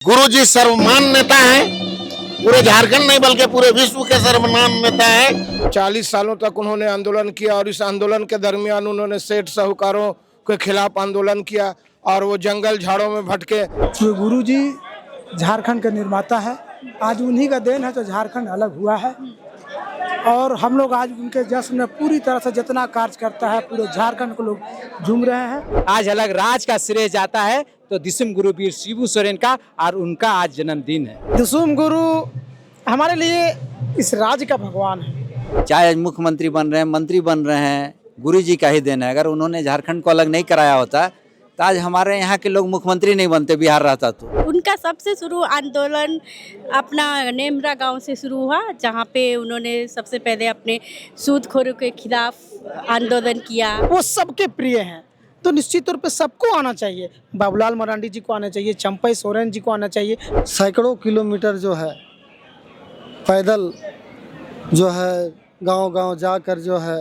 गुरुजी सर्वमान्य नेता है, पूरे झारखंड नहीं बल्कि पूरे विश्व के सर्वमान्य नेता है। 40 सालों तक उन्होंने आंदोलन किया और इस आंदोलन के दरमियान उन्होंने सेठ साहूकारों के खिलाफ आंदोलन किया और वो जंगल झाड़ों में भटके। तो गुरुजी झारखंड के निर्माता है, आज उन्हीं का देन है तो झारखंड अलग हुआ है और हम लोग आज उनके जश्न में पूरी तरह से जितना कार्य करता है पूरे झारखंड को लोग झूम रहे हैं। आज अलग राज का श्रेय जाता है तो दिसुम गुरु वीर शिबू सोरेन का, और उनका आज जन्मदिन है। दिसुम गुरु हमारे लिए इस राज्य का भगवान है। चाहे मुख्यमंत्री बन रहे हैं, मंत्री बन रहे हैं, गुरु जी का ही देन है। अगर उन्होंने झारखंड को अलग नहीं कराया होता तो आज हमारे यहाँ के लोग मुख्यमंत्री नहीं बनते, बिहार रहता तो। उनका सबसे शुरू आंदोलन अपना नेमरा गांव से शुरू हुआ, जहां पे उन्होंने सबसे पहले अपने सूदखोरों के खिलाफ आंदोलन किया। वो सबके प्रिय हैं तो निश्चित तौर पे सबको आना चाहिए। बाबूलाल मरांडी जी को आना चाहिए, चंपई सोरेन जी को आना चाहिए। सैकड़ों किलोमीटर जो है पैदल जो है गांव-गांव जाकर जो है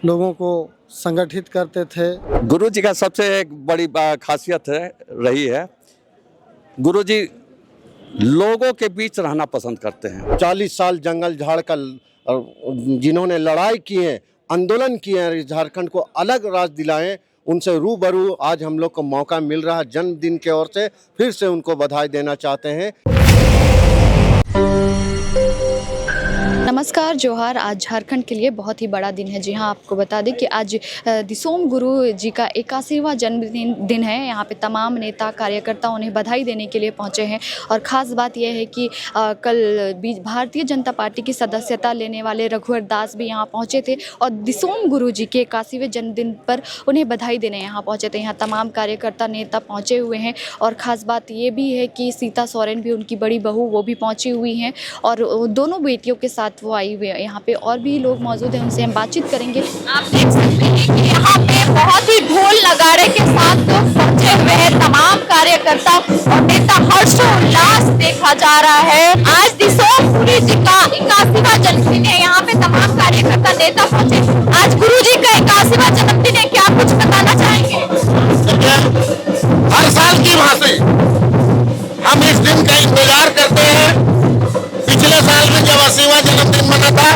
लोगों को संगठित करते थे। गुरु जी का सबसे एक बड़ी खासियत रही है, गुरु जी लोगों के बीच रहना पसंद करते हैं। 40 साल जंगल झाड़ का जिन्होंने लड़ाई की है, आंदोलन किए हैं, झारखंड को अलग राज दिलाएं, उनसे रूबरू आज हम लोग को मौका मिल रहा है। जन्मदिन के ओर से फिर से उनको बधाई देना चाहते हैं। नमस्कार, जोहार। आज झारखंड के लिए बहुत ही बड़ा दिन है। जी हाँ, आपको बता दें कि आज दिसोम गुरु जी का 81वां जन्मदिन है। यहाँ पे तमाम नेता कार्यकर्ता उन्हें बधाई देने के लिए पहुँचे हैं और ख़ास बात यह है कि कल भारतीय जनता पार्टी की सदस्यता लेने वाले रघुवर दास भी यहाँ पहुँचे थे और दिसोम गुरु जी के 81वें जन्मदिन पर उन्हें बधाई देने यहाँ पहुँचे थे। यहाँ तमाम कार्यकर्ता नेता पहुँचे हुए हैं और ख़ास बात ये भी है कि सीता सोरेन भी, उनकी बड़ी बहू, वो भी पहुँची हुई हैं और दोनों बेटियों के साथ वो आई हुई है। यहाँ पे और भी लोग मौजूद हैं, उनसे हम बातचीत करेंगे। आप देख सकते हैं कि यहाँ पे बहुत ही ढोल नगाड़े के साथ लोग पहुंचे हुए हैं। तमाम कार्यकर्ता और नेता हर्षोल्लास देखा जा रहा है। आज दिसोम गुरु जी का 81वां जन्मदिन है। यहाँ पे तमाम कार्यकर्ता नेता पहुंचे। आज गुरु जी का 81वां जन्मदिन है, क्या कुछ बताना चाहेंगे? हर साल की भांति हम इस दिन का इंतजार करते हैं। पिछले साल में जब 80वां जन्मदिन मना था,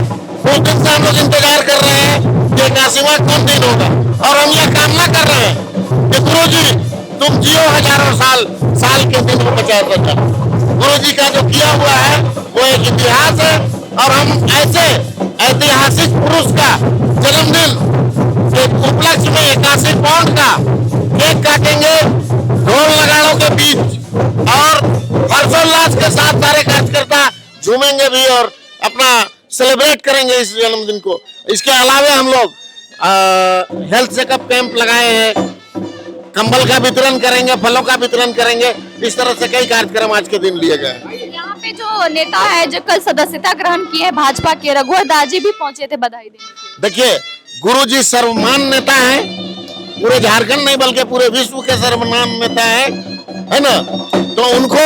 उस दिन से हम लोग इंतजार कर रहे हैं कि 81वां कौन दिन होगा और हम ये कामना कर रहे हैं कि गुरु जी तुम जियो हजारों साल, साल के दिन को बचाए रखो। गुरु जी का जो किया हुआ है वो एक इतिहास है और हम ऐसे ऐतिहासिक पुरुष का जन्मदिन के उपलक्ष्य में 81 पाउंड का केक काटेंगे ढोल नगाड़ों के बीच और हर्षोल्लास के साथ सारे कार्यकर्ता झूमेंगे भी और अपना सेलिब्रेट करेंगे इस जन्मदिन को। इसके अलावा हम लोग हेल्थ चेकअप कैंप लगाए हैं, कंबल का वितरण करेंगे, फलों का वितरण करेंगे। इस तरह से कई कार्यक्रम आज के दिन लिए गए। यहाँ पे जो नेता है जो कल सदस्यता ग्रहण किए हैं भाजपा के, रघुवर दास जी भी पहुंचे थे बधाई देने के लिए। देखिए, गुरु जी सर्वमान्य नेता है, पूरे झारखंड नहीं बल्कि पूरे विश्व के सर्वमान्य नेता है ना। तो उनको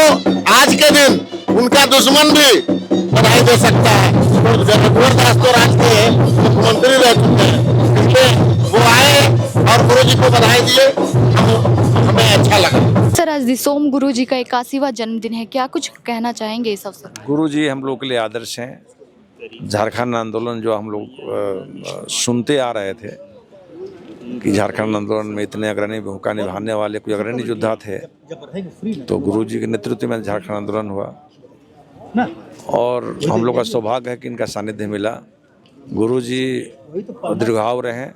आज के दिन उनका दुश्मन भी बधाई दे सकता है। रघुवर दास तो राज्य के मुख्यमंत्री रह चुके हैं, इसलिए वो आए और गुरु जी को बधाई दिए, हमें अच्छा लगा। सर, आज दिसोम गुरु जी का 81वां जन्मदिन है, क्या कुछ कहना चाहेंगे इस अवसर पर? गुरु जी हम लोग के लिए आदर्श हैं। झारखंड आंदोलन जो हम लोग सुनते आ रहे थे कि झारखंड आंदोलन में इतने अग्रणी भूमिका निभाने वाले कोई अग्रणी योद्धा थे, तो गुरु जी के नेतृत्व में झारखंड आंदोलन हुआ और हम लोग का सौभाग्य है कि इनका सानिध्य मिला। गुरु जी दीर्घायु रहें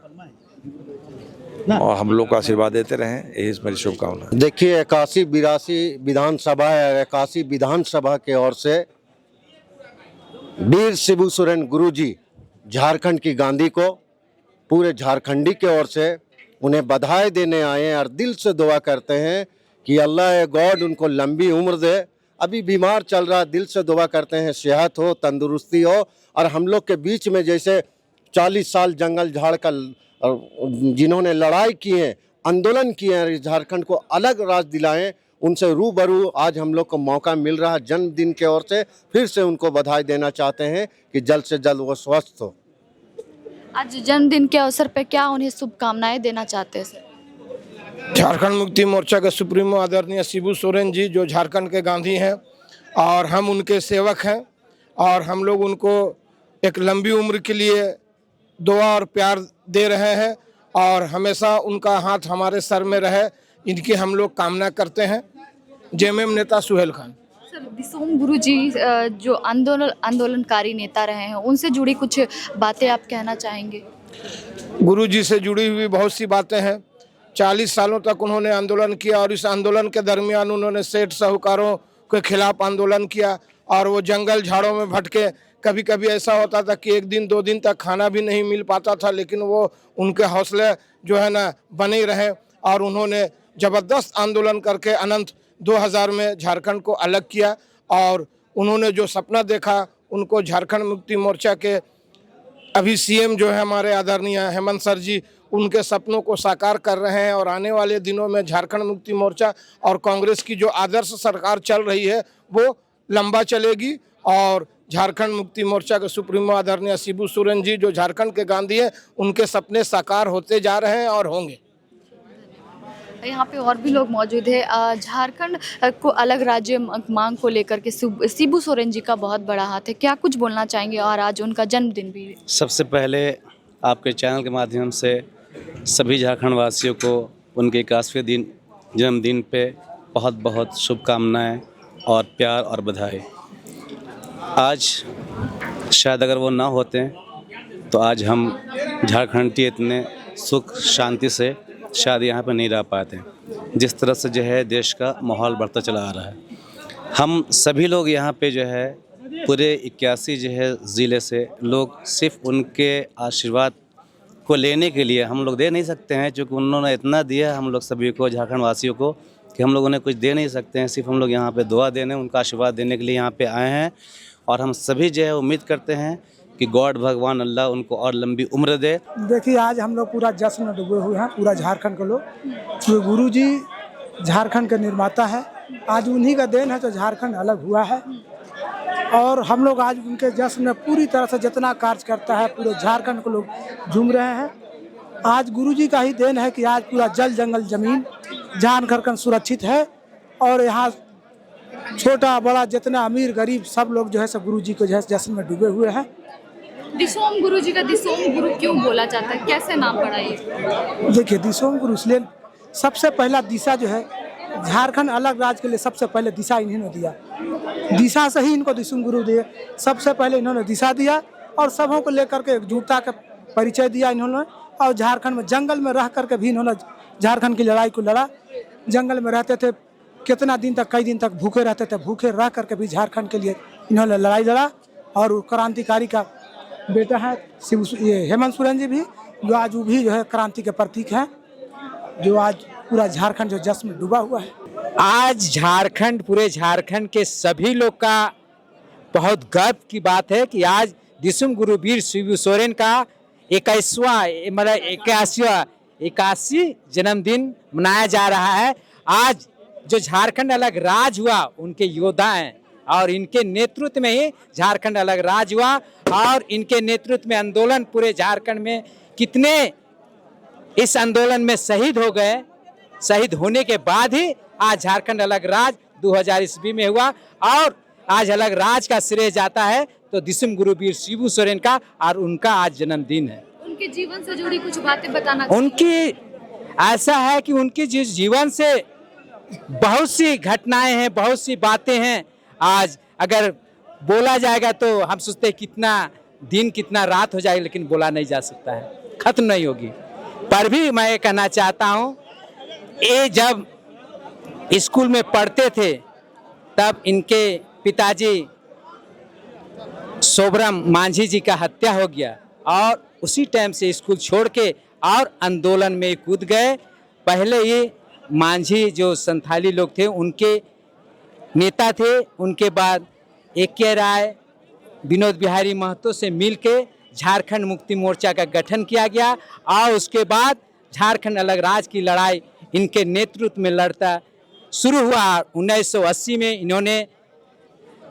और हम लोग को आशीर्वाद देते रहें, यही मेरी शुभकामना। देखिए, 81-82 विधानसभा है, 81 विधानसभा के ओर से वीर शिबू सोरेन गुरु जी झारखंड की गांधी को पूरे झारखंडी के ओर से उन्हें बधाई देने आए हैं और दिल से दुआ करते हैं कि अल्लाह गॉड उनको लंबी उम्र दे। अभी बीमार चल रहा, दिल से दुआ करते हैं सेहत हो, तंदुरुस्ती हो और हम लोग के बीच में जैसे 40 साल जंगल झाड़ का जिन्होंने लड़ाई की है, आंदोलन किए हैं, झारखंड को अलग राज दिलाएं, उनसे रूबरू आज हम लोग को मौका मिल रहा है। जन्मदिन के ओर से फिर से उनको बधाई देना चाहते हैं कि जल्द से जल्द वो स्वस्थ हो। आज जन्मदिन के अवसर पर क्या उन्हें शुभकामनाएं देना चाहते हैं सर? झारखंड मुक्ति मोर्चा के सुप्रीमो आदरणीय शिबू सोरेन जी जो झारखंड के गांधी हैं और हम उनके सेवक हैं और हम लोग उनको एक लंबी उम्र के लिए दुआ और प्यार दे रहे हैं और हमेशा उनका हाथ हमारे सर में रहे, इनकी हम लोग कामना करते हैं। जेएमएम नेता सुहेल खान। सर, दिसोम गुरु जी जो आंदोलनकारी नेता रहे हैं, उनसे जुड़ी कुछ बातें आप कहना चाहेंगे? गुरु जी से जुड़ी हुई बहुत सी बातें हैं। 40 सालों तक उन्होंने आंदोलन किया और इस आंदोलन के दरमियान उन्होंने सेठ साहूकारों के खिलाफ आंदोलन किया और वो जंगल झाड़ों में भटके। कभी कभी ऐसा होता था कि 1 दिन 2 दिन तक खाना भी नहीं मिल पाता था, लेकिन वो उनके हौसले जो है ना बने रहे और उन्होंने ज़बरदस्त आंदोलन करके अनंत 2000 में झारखंड को अलग किया और उन्होंने जो सपना देखा उनको झारखंड मुक्ति मोर्चा के अभी सीएम जो है हमारे आदरणीय हेमंत सर जी उनके सपनों को साकार कर रहे हैं और आने वाले दिनों में झारखंड मुक्ति मोर्चा और कांग्रेस की जो आदर्श सरकार चल रही है वो लंबा चलेगी और झारखंड मुक्ति मोर्चा के सुप्रीमो आदरणीय शिबू सोरेन जी जो झारखंड के गांधी हैं उनके सपने साकार होते जा रहे हैं और होंगे। यहाँ पे और भी लोग मौजूद है। झारखंड को अलग राज्य मांग को लेकर के शिबू सोरेन जी का बहुत बड़ा हाथ है, क्या कुछ बोलना चाहेंगे? और आज उनका जन्मदिन भी। सबसे पहले आपके चैनल के माध्यम से सभी झारखंड वासियों को उनके 81वें जन्मदिन पे बहुत बहुत शुभकामनाएं और प्यार और बधाई। आज शायद अगर वो ना होते तो आज हम झारखंड के इतने सुख शांति से शायद यहाँ पर नहीं रह पाते। जिस तरह से जो है देश का माहौल बढ़ता चला आ रहा है, हम सभी लोग यहाँ पे जो है पूरे 81 जो है ज़िले से लोग सिर्फ उनके आशीर्वाद को लेने के लिए हम लोग दे नहीं सकते हैं, क्योंकि उन्होंने इतना दिया हम लोग सभी को, झारखंड वासियों को, कि हम लोग उन्हें कुछ दे नहीं सकते हैं। सिर्फ हम लोग यहाँ पे दुआ देने, उनका आशीर्वाद देने के लिए यहाँ पे आए हैं और हम सभी जो है उम्मीद करते हैं कि गॉड भगवान अल्लाह उनको और लंबी उम्र दे। देखिए, आज हम लोग पूरा जश्न में डूबे हुए हैं, पूरा झारखंड के लोग। तो गुरु जी झारखंड के निर्माता है, आज उन्हीं का देन है तो झारखंड अलग हुआ है और हम लोग आज उनके जश्न में पूरी तरह से जितना कार्य करता है पूरे झारखंड को लोग झूम रहे हैं। आज गुरु जी का ही देन है कि आज पूरा जल जंगल जमीन झारखंड सुरक्षित है और यहाँ छोटा बड़ा जितना अमीर गरीब सब लोग जो है सब गुरु जी को जो है जश्न में डूबे हुए हैं। दिसोम गुरु जी का दिसोम गुरु क्यों बोला जाता है, कैसे नाम पड़ा ये? देखिए, दिसोम गुरु इसलिए सबसे पहला दिशा जो है झारखंड अलग राज्य के लिए सबसे पहले दिशा इन्होंने दिया। दिशा से ही इनको दिसोम गुरु दिए, सबसे पहले इन्होंने दिशा दिया और सबों को लेकर के एकजुटता का परिचय दिया इन्होंने। और झारखंड में जंगल में रह करके भी इन्होंने झारखंड की लड़ाई को लड़ा। जंगल में रहते थे, कितना दिन तक, कई दिन तक भूखे रहते थे, भूखे रह करके भी झारखंड के लिए इन्होंने लड़ाई लड़ा। और क्रांतिकारी का बेटा है ये हेमंत सोरेन जी भी, जो आज वो भी जो है क्रांति के प्रतीक हैं, जो आज पूरा झारखंड जो जश्न में डूबा हुआ है। आज झारखंड, पूरे झारखंड के सभी लोग का बहुत गर्व की बात है कि आज दिसोम गुरु वीर शिबू सोरेन का 81 जन्मदिन मनाया जा रहा है। आज जो झारखंड अलग राज हुआ उनके योद्धा हैं और इनके नेतृत्व में ही झारखंड अलग राज हुआ और इनके नेतृत्व में आंदोलन पूरे झारखंड में कितने इस आंदोलन में शहीद हो गए। शहीद होने के बाद ही आज झारखंड अलग राज 2000 ईस्वी में हुआ और आज अलग राज का श्रेय जाता है तो दिसोम गुरु वीर शिबू सोरेन का और उनका आज जन्मदिन है। उनके जीवन से जुड़ी कुछ बातें बताना। उनकी ऐसा है कि उनके जीवन से बहुत सी घटनाएं हैं, बहुत सी बातें हैं। आज अगर बोला जाएगा तो हम सोचते हैं कितना दिन कितना रात हो जाएगा, लेकिन बोला नहीं जा सकता है, खत्म नहीं होगी। पर भी मैं ये कहना चाहता हूँ, ये जब स्कूल में पढ़ते थे तब इनके पिताजी सोबराम मांझी जी का हत्या हो गया और उसी टाइम से स्कूल छोड़ के और आंदोलन में कूद गए। पहले ये मांझी जो संथाली लोग थे उनके नेता थे, उनके बाद A.K. राय, विनोद बिहारी महतो से मिलके झारखंड मुक्ति मोर्चा का गठन किया गया और उसके बाद झारखंड अलग राज की लड़ाई इनके नेतृत्व में लड़ता शुरू हुआ। 1980 में इन्होंने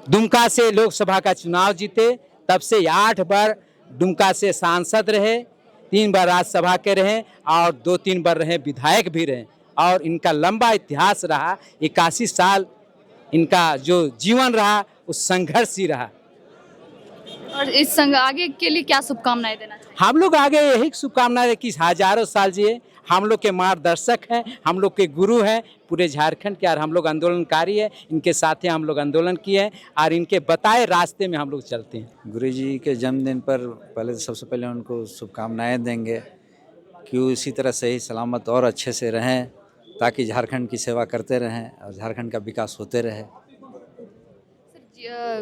दुमका से लोकसभा का चुनाव जीते, तब से 8 बार दुमका से सांसद रहे, 3 बार राज्यसभा के रहे और 2-3 बार रहे विधायक भी रहे और इनका लंबा इतिहास रहा। 81 साल इनका जो जीवन रहा उस संघर्ष ही रहा। और इस संग आगे के लिए क्या शुभकामनाएं देना चाहिए? हम लोग आगे यही शुभकामनाएं है कि हजारों साल जिए। हम लोग के मार्गदर्शक हैं, हम लोग के गुरु हैं पूरे झारखंड के, और हम लोग आंदोलनकारी हैं। इनके साथ हम लोग आंदोलन किए हैं और इनके बताए रास्ते में हम लोग चलते हैं। गुरु जी के जन्मदिन पर पहले सबसे पहले उनको शुभकामनाएं देंगे कि वो इसी तरह सही सलामत और अच्छे से रहें, ताकि झारखंड की सेवा करते रहें और झारखंड का विकास होते रहे।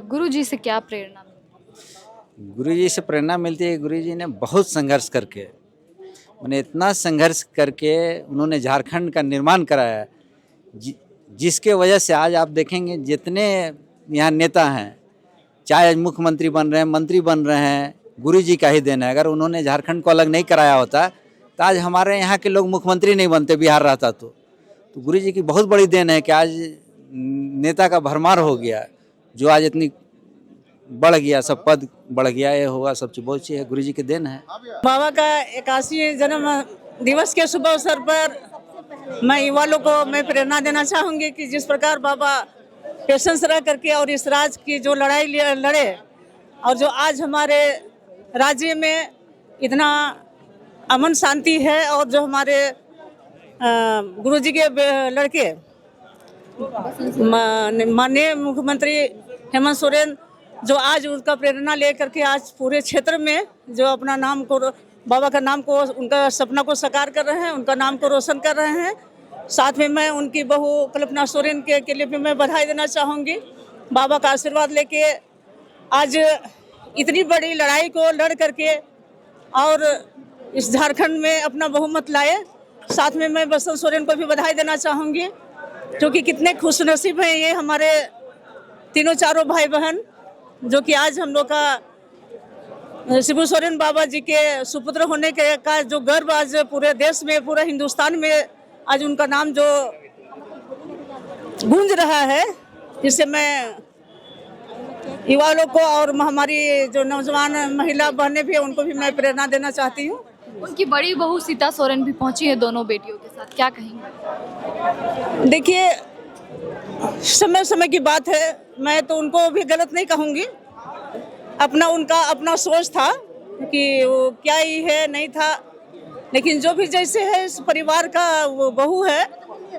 गुरु जी से क्या प्रेरणा? गुरु जी से प्रेरणा मिलती है। गुरु जी ने बहुत संघर्ष करके, मैंने इतना संघर्ष करके उन्होंने झारखंड का निर्माण कराया, जिसके वजह से आज आप देखेंगे जितने यहाँ नेता हैं, चाहे मुख्यमंत्री बन रहे हैं, मंत्री बन रहे हैं, गुरु जी का ही देन है। अगर उन्होंने झारखंड को अलग नहीं कराया होता तो आज हमारे यहाँ के लोग मुख्यमंत्री नहीं बनते, बिहार रहता तो गुरु जी की बहुत बड़ी देन है कि आज नेता का भरमार हो गया, जो आज इतनी बढ़ गया, सब पद बढ़ गया, ये होगा, सब चीज़ बहुत चीज़ है, गुरु जी के देन है। बाबा का 81 जन्म दिवस के शुभ अवसर पर मैं युवा लोग को मैं प्रेरणा देना चाहूँगी कि जिस प्रकार बाबा पेशेंस रह करके और इस राज की जो लड़ाई लड़े, और जो आज हमारे राज्य में इतना अमन शांति है, और जो हमारे गुरु जी के लड़के माननीय मुख्यमंत्री हेमंत सोरेन, जो आज उनका प्रेरणा लेकर के आज पूरे क्षेत्र में जो अपना नाम को, बाबा का नाम को, उनका सपना को साकार कर रहे हैं, उनका नाम को रोशन कर रहे हैं। साथ में मैं उनकी बहू कल्पना सोरेन के लिए भी मैं बधाई देना चाहूँगी। बाबा का आशीर्वाद लेके आज इतनी बड़ी लड़ाई को लड़ करके और इस झारखंड में अपना बहुमत लाए। साथ में मैं बसंत सोरेन को भी बधाई देना चाहूँगी, क्योंकि कितने खुशनसीब हैं ये हमारे तीनों चारों भाई बहन, जो कि आज हम लोग का शिबू सोरेन बाबा जी के सुपुत्र होने के का जो गर्व आज पूरे देश में, पूरे हिंदुस्तान में आज उनका नाम जो गूंज रहा है, जिससे मैं युवा लोग को और हमारी जो नौजवान महिला बहनें भी, उनको भी मैं प्रेरणा देना चाहती हूँ। उनकी बड़ी बहू सीता सोरेन भी पहुंची है दोनों बेटियों के साथ, क्या कहेंगे? देखिए, समय समय की बात है, मैं तो उनको भी गलत नहीं कहूँगी। उनका अपना सोच था कि वो क्या ही है, नहीं था, लेकिन जो भी जैसे है इस परिवार का वो बहू है,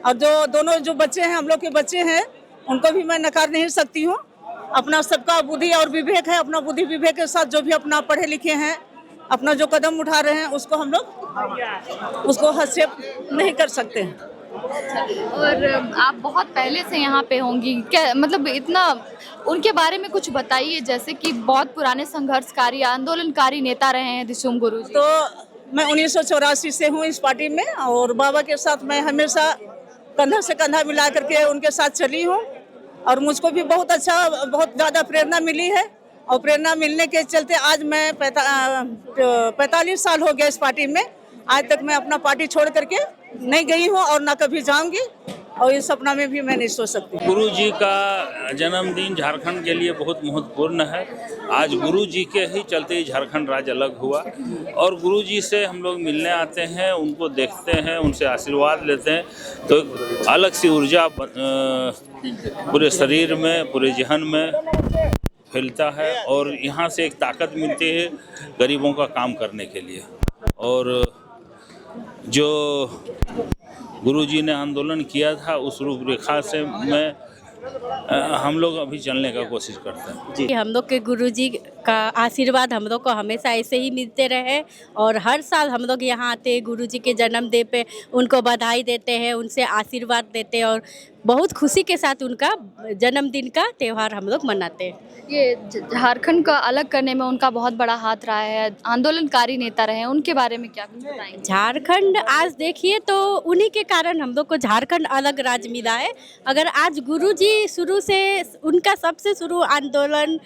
और जो दोनों जो बच्चे हैं, हम लोग के बच्चे हैं, उनको भी मैं नकार नहीं सकती हूँ। अपना सबका बुद्धि और विवेक है, अपना बुद्धि विवेक के साथ जो भी अपना पढ़े लिखे हैं, अपना जो कदम उठा रहे हैं, उसको हम लोग उसको हस्तक्षेप नहीं कर सकते हैं। और आप बहुत पहले से यहाँ पे होंगी, क्या मतलब इतना उनके बारे में कुछ बताइए, जैसे कि बहुत पुराने संघर्षकारी आंदोलनकारी नेता रहे हैं दिसोम गुरु जी। तो मैं 1984 से हूँ इस पार्टी में, और बाबा के साथ मैं हमेशा कंधा से कंधा मिला करके उनके साथ चली हूँ, और मुझको भी बहुत अच्छा, बहुत ज़्यादा प्रेरणा मिली है। और प्रेरणा मिलने के चलते आज मैं 45 साल हो गया इस पार्टी में। आज तक मैं अपना पार्टी छोड़ करके नहीं गई हूँ और ना कभी जाऊंगी, और इस सपना में भी मैं नहीं सोच सकती। गुरु जी का जन्मदिन झारखंड के लिए बहुत महत्वपूर्ण है। आज गुरु जी के ही चलते ही झारखंड राज्य अलग हुआ, और गुरु जी से हम लोग मिलने आते हैं, उनको देखते हैं, उनसे आशीर्वाद लेते हैं, तो अलग सी ऊर्जा पूरे शरीर में, पूरे जहन में फैलता है, और यहाँ से एक ताकत मिलती है गरीबों का काम करने के लिए। और जो गुरुजी ने आंदोलन किया था, उस रूपरेखा से हम लोग अभी चलने का कोशिश करते हैं जी। हम लोग के गुरुजी का आशीर्वाद हम लोग को हमेशा ऐसे ही मिलते रहे, और हर साल हम लोग यहाँ आते हैं, गुरुजी के जन्मदिन पे उनको बधाई देते हैं, उनसे आशीर्वाद देते हैं, और बहुत खुशी के साथ उनका जन्मदिन का त्यौहार हम लोग मनाते हैं। ये झारखंड का अलग करने में उनका बहुत बड़ा हाथ रहा है, आंदोलनकारी नेता रहे हैं, उनके बारे में क्या कुछ बताएंगे? झारखंड आज देखिए तो उन्हीं के कारण हम लोग को झारखंड अलग राज्य मिला है। अगर आज गुरुजी शुरू से, उनका सबसे शुरू आंदोलन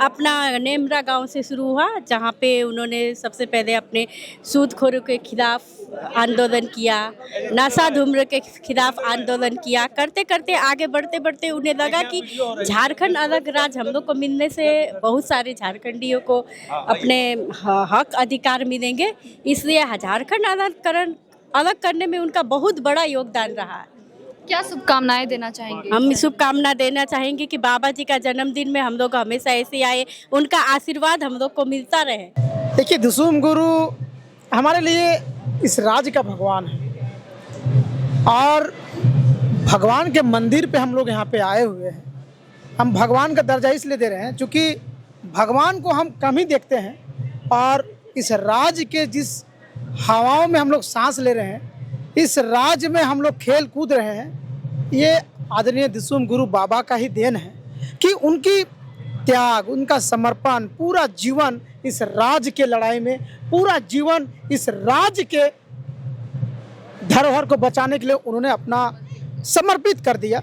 अपना नेमरा गांव से शुरू हुआ, जहां पे उन्होंने सबसे पहले अपने सूदखोरों के खिलाफ आंदोलन किया, नशा धूम्र के खिलाफ आंदोलन किया। करते करते आगे बढ़ते बढ़ते उन्हें लगा कि झारखंड अलग राज्य हम लोग को मिलने से बहुत सारे झारखंडियों को अपने हक अधिकार मिलेंगे, इसलिए झारखंड अलगकरण अलग करने में उनका बहुत बड़ा योगदान रहा है। क्या शुभकामनाएं देना चाहेंगे? हम शुभकामना देना चाहेंगे कि बाबा जी का जन्मदिन में हम लोग हमेशा ऐसे आए, उनका आशीर्वाद हम लोग को मिलता रहे। देखिए, दिसोम गुरु हमारे लिए इस राज्य का भगवान है और भगवान के मंदिर पे हम लोग यहाँ पे आए हुए हैं। हम भगवान का दर्जा इसलिए दे रहे हैं क्योंकि भगवान को हम कम ही देखते हैं और इस राज्य के जिस हवाओं में हम लोग सांस ले रहे हैं, इस राज्य में हम लोग खेल कूद रहे हैं, ये आदरणीय दिसोम गुरु बाबा का ही देन है कि उनकी त्याग, उनका समर्पण, पूरा जीवन इस राज्य के लड़ाई में, पूरा जीवन इस राज्य के धरोहर को बचाने के लिए उन्होंने अपना समर्पित कर दिया।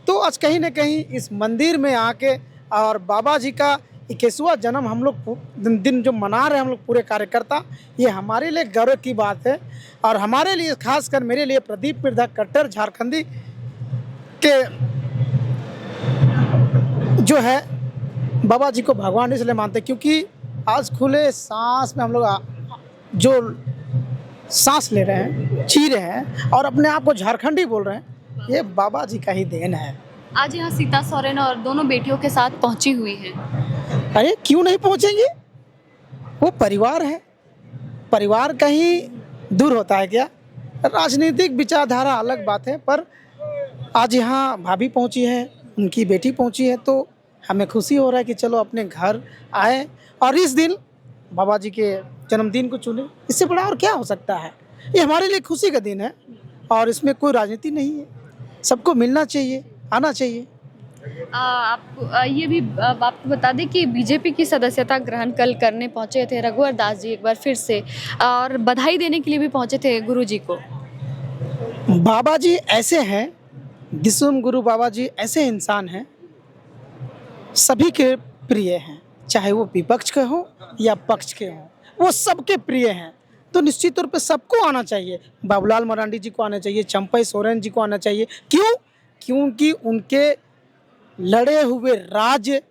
तो आज कहीं ना कहीं इस मंदिर में आके और बाबा जी का 21वां जन्म हम लोग दिन जो मना रहे हैं हम लोग पूरे कार्यकर्ता, ये हमारे लिए गर्व की बात है। और हमारे लिए, खासकर मेरे लिए, प्रदीप मिर्धा कट्टर झारखंडी के जो है बाबा जी को भगवान इसलिए मानते हैं क्योंकि आज खुले सांस में हम लोग जो सांस ले रहे हैं, जी रहे हैं और अपने आप को झारखंडी बोल रहे हैं, ये बाबा जी का ही देन है। आज यहाँ सीता सोरेन और दोनों बेटियों के साथ पहुंची हुई है। अरे क्यों नहीं पहुंचेंगे, वो परिवार है, परिवार कहीं दूर होता है क्या? राजनीतिक विचारधारा अलग बात है, पर आज यहाँ भाभी पहुंची है, उनकी बेटी पहुंची है, तो हमें खुशी हो रहा है कि चलो अपने घर आए और इस दिन बाबा जी के जन्मदिन को चुने। इससे बड़ा और क्या हो सकता है? ये हमारे लिए खुशी का दिन है और इसमें कोई राजनीति नहीं है। सबको मिलना चाहिए, आना चाहिए। आपको ये भी आपको बता दें कि बीजेपी की सदस्यता ग्रहण कल करने पहुंचे थे रघुवर दास जी एक बार फिर से, और बधाई देने के लिए भी पहुंचे थे गुरुजी को। बाबा जी ऐसे हैं, दिसोम गुरु बाबा जी ऐसे इंसान हैं, सभी के प्रिय हैं, चाहे वो विपक्ष के हो या पक्ष के हों, वो सबके प्रिय हैं। तो निश्चित तौर पे सबको आना चाहिए। बाबूलाल मरांडी जी को आना चाहिए, चंपई सोरेन जी को आना चाहिए। क्यों? क्योंकि उनके लड़े हुए राज्य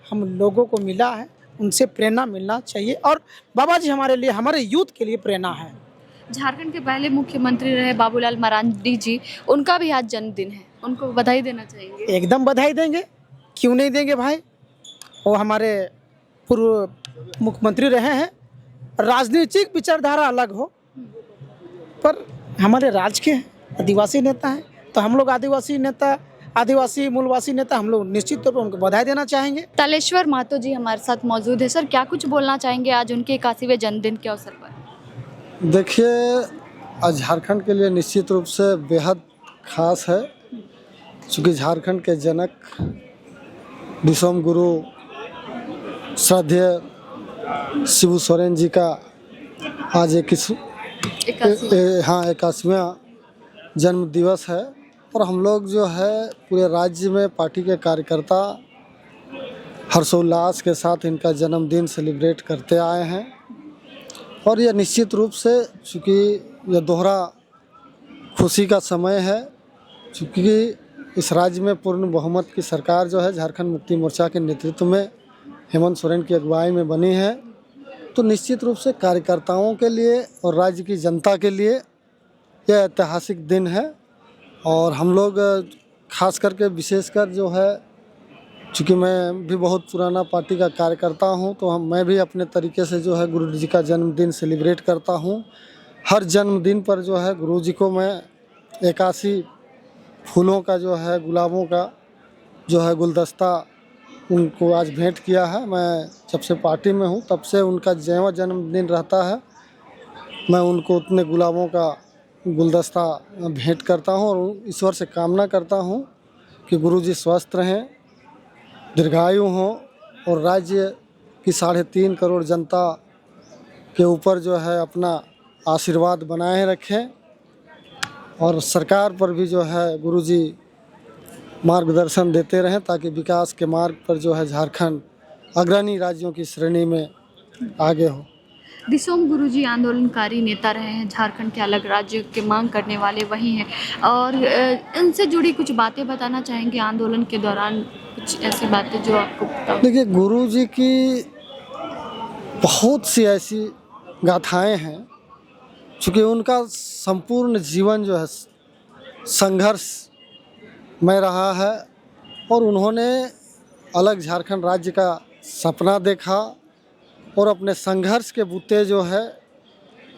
हम लोगों को मिला है, उनसे प्रेरणा मिलना चाहिए और बाबा जी हमारे लिए, हमारे यूथ के लिए प्रेरणा है। झारखंड के पहले मुख्यमंत्री रहे बाबूलाल मरांडी जी, उनका भी आज जन्मदिन है, उनको बधाई देना चाहेंगे? एकदम बधाई देंगे, क्यों नहीं देंगे भाई। वो हमारे पूर्व मुख्यमंत्री रहे हैं, राजनीतिक विचारधारा अलग हो पर हमारे राज्य के आदिवासी नेता हैं, तो हम लोग आदिवासी नेता, आदिवासी मूलवासी नेता, हम लोग निश्चित तौर पर उनको बधाई देना चाहेंगे। तालेश्वर महतो जी हमारे साथ मौजूद है। सर, क्या कुछ बोलना चाहेंगे आज उनके 81वें जन्मदिन के अवसर पर? देखिए, आज झारखंड के लिए निश्चित रूप से बेहद खास है, क्योंकि झारखंड के जनक दिसोम गुरु श्रद्धेय शिबू सोरेन जी का आज 81वां जन्म दिवस है और हम लोग जो है पूरे राज्य में पार्टी के कार्यकर्ता हर्षोल्लास के साथ इनका जन्मदिन सेलिब्रेट करते आए हैं। और यह निश्चित रूप से, चूँकि यह दोहरा खुशी का समय है, चूँकि इस राज्य में पूर्ण बहुमत की सरकार जो है झारखंड मुक्ति मोर्चा के नेतृत्व में हेमंत सोरेन की अगुवाई में बनी है, तो निश्चित रूप से कार्यकर्ताओं के लिए और राज्य की जनता के लिए यह ऐतिहासिक दिन है। और हम लोग खास करके विशेषकर जो है, चूँकि मैं भी बहुत पुराना पार्टी का कार्यकर्ता हूं, तो मैं भी अपने तरीके से जो है गुरु जी का जन्मदिन सेलिब्रेट करता हूं। हर जन्मदिन पर जो है गुरु जी को मैं 81 फूलों का जो है, गुलाबों का जो है गुलदस्ता उनको आज भेंट किया है। मैं जब से पार्टी में हूं तब से उनका जैवा जन्मदिन रहता है, मैं उनको उतने गुलाबों का गुलदस्ता भेंट करता हूं और ईश्वर से कामना करता हूं कि गुरुजी स्वस्थ रहें, दीर्घायु हों और राज्य की 3.5 करोड़ जनता के ऊपर जो है अपना आशीर्वाद बनाए रखें और सरकार पर भी जो है गुरुजी मार्गदर्शन देते रहें ताकि विकास के मार्ग पर जो है झारखंड अग्रणी राज्यों की श्रेणी में आगे हो। दिसोम गुरुजी आंदोलनकारी नेता रहे हैं, झारखंड के अलग राज्य के मांग करने वाले वही हैं, और इनसे जुड़ी कुछ बातें बताना चाहेंगे आंदोलन के दौरान, कुछ ऐसी बातें जो आपको पता हो? देखिए, गुरुजी की बहुत सी ऐसी गाथाएं हैं, चूँकि उनका संपूर्ण जीवन जो है संघर्ष में रहा है और उन्होंने अलग झारखंड राज्य का सपना देखा और अपने संघर्ष के बूते जो है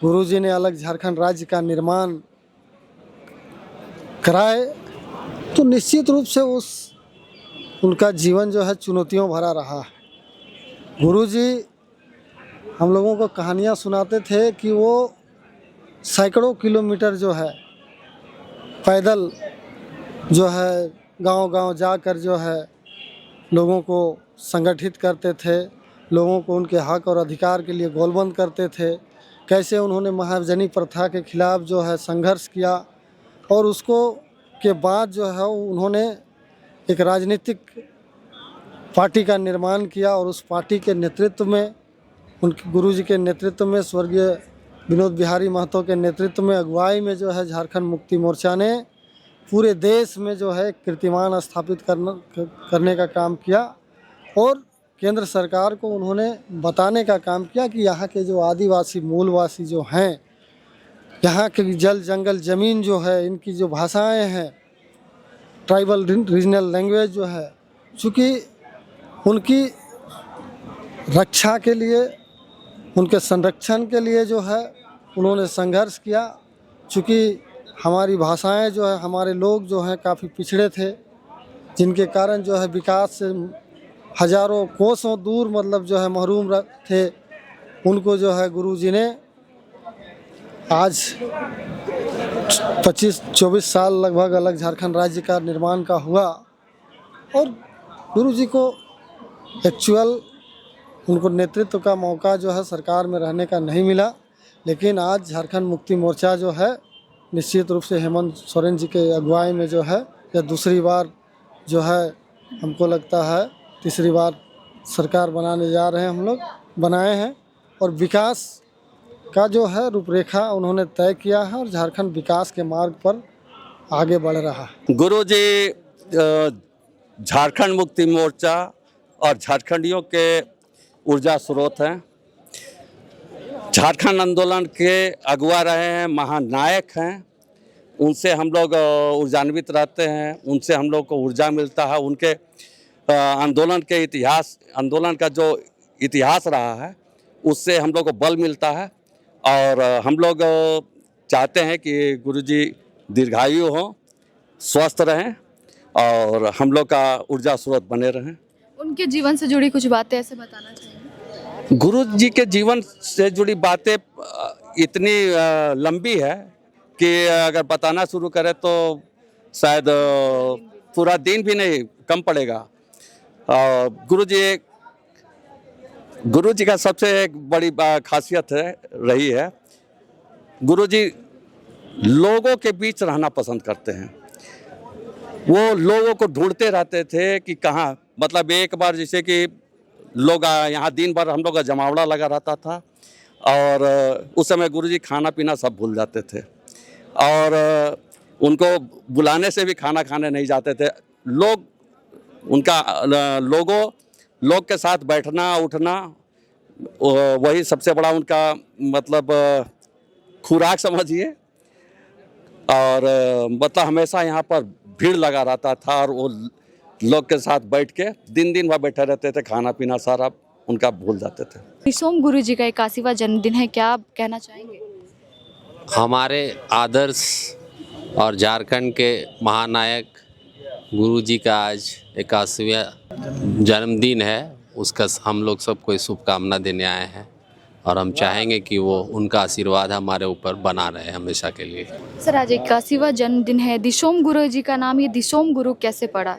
गुरुजी ने अलग झारखंड राज्य का निर्माण कराए। तो निश्चित रूप से उनका जीवन जो है चुनौतियों भरा रहा है। गुरुजी हम लोगों को कहानियाँ सुनाते थे कि वो सैकड़ों किलोमीटर जो है पैदल जो है गांव-गांव जाकर जो है लोगों को संगठित करते थे, लोगों को उनके हक और अधिकार के लिए गोलबंद करते थे। कैसे उन्होंने महाजनी प्रथा के खिलाफ जो है संघर्ष किया और उसको के बाद जो है उन्होंने एक राजनीतिक पार्टी का निर्माण किया और उस पार्टी के नेतृत्व में उनके गुरुजी के नेतृत्व में स्वर्गीय विनोद बिहारी महतो के नेतृत्व में अगुवाई में जो है झारखंड मुक्ति मोर्चा ने पूरे देश में जो है कीर्तिमान स्थापित करने का काम किया और केंद्र सरकार को उन्होंने बताने का काम किया कि यहाँ के जो आदिवासी मूलवासी जो हैं, यहाँ के जल जंगल ज़मीन जो है, इनकी जो भाषाएं हैं, ट्राइबल रीजनल लैंग्वेज जो है, चूँकि उनकी रक्षा के लिए, उनके संरक्षण के लिए जो है उन्होंने संघर्ष किया। चूँकि हमारी भाषाएं जो है, हमारे लोग जो हैं काफ़ी पिछड़े थे, जिनके कारण जो है विकास से हजारों कोसों दूर मतलब जो है महरूम थे, उनको जो है गुरुजी ने आज 25-24 साल लगभग अलग झारखंड राज्य का निर्माण का हुआ और गुरुजी को एक्चुअल उनको नेतृत्व का मौका जो है सरकार में रहने का नहीं मिला। लेकिन आज झारखंड मुक्ति मोर्चा जो है निश्चित रूप से हेमंत सोरेन जी के अगुवाई में जो है यह दूसरी बार जो है हमको लगता है तीसरी बार सरकार बनाने जा रहे हैं, हम लोग बनाए हैं और विकास का जो है रूपरेखा उन्होंने तय किया है और झारखंड विकास के मार्ग पर आगे बढ़ रहा है। गुरुजी झारखंड मुक्ति मोर्चा और झारखंडियों के ऊर्जा स्रोत हैं। झारखंड आंदोलन के अगुवा रहे हैं, महानायक हैं। उनसे हम लोग ऊर्जान्वित रहते हैं, उनसे हम लोग को ऊर्जा मिलता है। उनके आंदोलन के इतिहास, आंदोलन का जो इतिहास रहा है उससे हम लोग को बल मिलता है और हम लोग चाहते हैं कि गुरुजी दीर्घायु हों, स्वस्थ रहें और हम लोग का ऊर्जा स्रोत बने रहें। उनके जीवन से जुड़ी कुछ बातें ऐसे बताना चाहिए। गुरु जी के जीवन से जुड़ी बातें इतनी लंबी है कि अगर बताना शुरू करें तो शायद पूरा दिन भी नहीं कम पड़ेगा। गुरु जी का सबसे एक बड़ी खासियत रही है, गुरु जी लोगों के बीच रहना पसंद करते हैं। वो लोगों को ढूंढते रहते थे कि कहाँ, मतलब एक बार जैसे कि लोग यहाँ दिन भर हम लोग का जमावड़ा लगा रहता था और उस समय गुरुजी खाना पीना सब भूल जाते थे और उनको बुलाने से भी खाना खाने नहीं जाते थे। लोग उनका लोग के साथ बैठना उठना वही सबसे बड़ा उनका मतलब खुराक समझिए और मतलब हमेशा यहाँ पर भीड़ लगा रहता था और वो लोग के साथ बैठ के दिन भर बैठे रहते थे, खाना पीना सारा उनका भूल जाते थे। दिसोम गुरु जी का 81वां जन्मदिन है, क्या आप कहना चाहेंगे? हमारे आदर्श और झारखंड के महानायक गुरु जी का आज 81वां जन्मदिन है, उसका हम लोग सबको शुभकामना देने आए हैं और हम चाहेंगे कि वो उनका आशीर्वाद हमारे ऊपर बना रहे हमेशा के लिए। सर आज 81वां जन्मदिन है, दिसोम गुरु जी का नाम ये दिसोम गुरु कैसे पड़ा?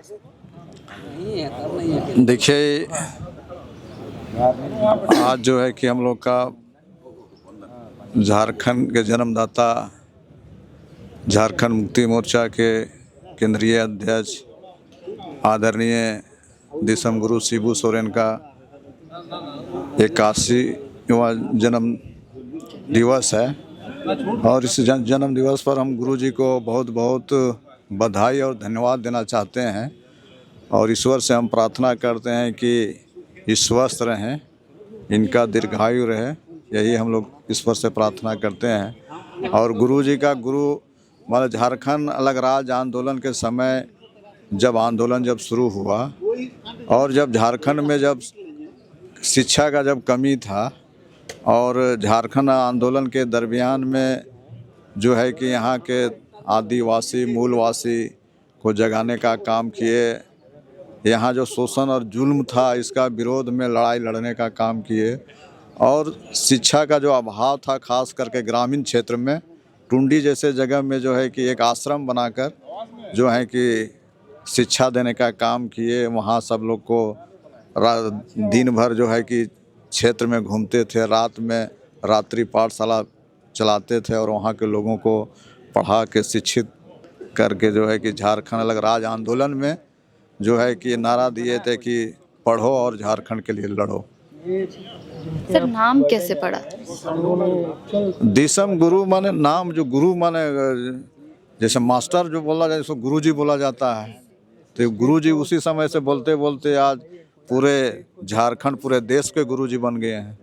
देखिए आज जो है कि हम लोग का झारखंड के जन्मदाता झारखंड मुक्ति मोर्चा के केंद्रीय अध्यक्ष आदरणीय दिसोम गुरु शिबू सोरेन का 81वां जन्म दिवस है और इस जन्म दिवस पर हम गुरु जी को बहुत बहुत बधाई और धन्यवाद देना चाहते हैं और ईश्वर से हम प्रार्थना करते हैं कि ये स्वस्थ रहें, इनका दीर्घायु रहे, यही हम लोग ईश्वर से प्रार्थना करते हैं। और गुरुजी का गुरु मतलब झारखंड अलग राज्य आंदोलन के समय जब आंदोलन जब शुरू हुआ और जब झारखंड में जब शिक्षा का जब कमी था और झारखंड आंदोलन के दरमियान में जो है कि यहाँ के आदिवासी मूलवासी को जगाने का काम किए, यहाँ जो शोषण और जुल्म था इसका विरोध में लड़ाई लड़ने का काम किए और शिक्षा का जो अभाव था खास करके ग्रामीण क्षेत्र में टुंडी जैसे जगह में जो है कि एक आश्रम बनाकर जो है कि शिक्षा देने का काम किए। वहाँ सब लोग को दिन भर जो है कि क्षेत्र में घूमते थे, रात में रात्रि पाठशाला चलाते थे और वहाँ के लोगों को पढ़ा के शिक्षित करके जो है कि झारखंड अलग राज्य आंदोलन में जो है कि नारा दिए थे कि पढ़ो और झारखंड के लिए लड़ो। सर नाम कैसे पड़ा? दिसम गुरु माने नाम, जो गुरु माने जैसे मास्टर जो बोला जाए उसको गुरुजी बोला जाता है, तो गुरुजी उसी समय से बोलते बोलते आज पूरे झारखंड पूरे देश के गुरुजी बन गए हैं।